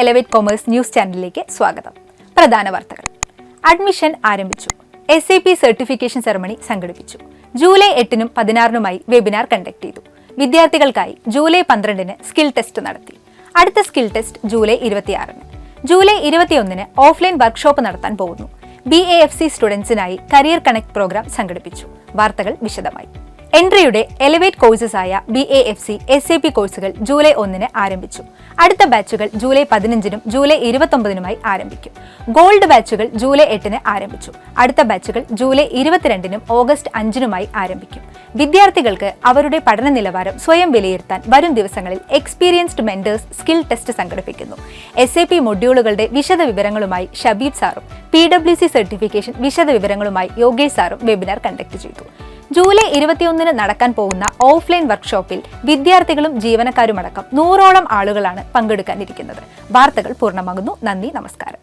Elevate commerce news ചാനലിലേക്ക് സ്വാഗതം. പ്രധാന വാർത്തകൾ. അഡ്മിഷൻ ആരംഭിച്ചു. SAP സർട്ടിഫിക്കേഷൻ സെറമണി സംഘടിപ്പിച്ചു. ജൂലൈ 8-നും 16-നുമായി വെബിനാർ കണ്ടക്ട് ചെയ്തു. വിദ്യാർത്ഥികൾക്കായി ജൂലൈ 12-ന് സ്കിൽ ടെസ്റ്റ് നടത്തി. അടുത്ത സ്കിൽ ടെസ്റ്റ് ജൂലൈ 26-ന്. ജൂലൈ 21-ന് ഓഫ്ലൈൻ വർക്ക്ഷോപ്പ് നടത്താൻ പോകുന്നു. BAFC സ്റ്റുഡൻസിനായി കരിയർ കണക്ട് പ്രോഗ്രാം സംഘടിപ്പിച്ചു. വാർത്തകൾ വിശദമായി. എൻട്രിയുടെ എലവേറ്റ് കോഴ്സസ് ആയ BAFC SAP കോഴ്സുകൾ ജൂലൈ 1-ന് ആരംഭിച്ചു. അടുത്ത ബാച്ചുകൾ ജൂലൈ 15-നും ജൂലൈ 29-നുമായി ആരംഭിക്കും. ഗോൾഡ് ബാച്ചുകൾ ജൂലൈ 8-ന് ആരംഭിച്ചു. അടുത്ത ബാച്ചുകൾ ജൂലൈ 22-നും ഓഗസ്റ്റ് 5-നുമായി ആരംഭിക്കും. വിദ്യാർത്ഥികൾക്ക് അവരുടെ പഠന നിലവാരം സ്വയം വിലയിരുത്താൻ വരും ദിവസങ്ങളിൽ എക്സ്പീരിയൻസ്ഡ് മെന്റേഴ്സ് സ്കിൽ ടെസ്റ്റ് സംഘടിപ്പിക്കുന്നു. SAP മൊഡ്യൂളുകളുടെ വിശദ വിവരങ്ങളുമായി ഷബീബ് സാറും PWC സർട്ടിഫിക്കേഷൻ വിശദ വിവരങ്ങളുമായി യോഗേഷ് സാറും വെബിനാർ കണ്ടക്ട് ചെയ്തു. ജൂലൈ 21-ന് നടക്കാൻ പോകുന്ന ഓഫ്ലൈൻ വർക്ക്ഷോപ്പിൽ വിദ്യാർത്ഥികളും ജീവനക്കാരുമടക്കം 100ഓളം ആളുകളാണ് പങ്കെടുക്കാനിരിക്കുന്നത്. വാർത്തകൾ പൂർണ്ണമാകുന്നു. നന്ദി, നമസ്കാരം.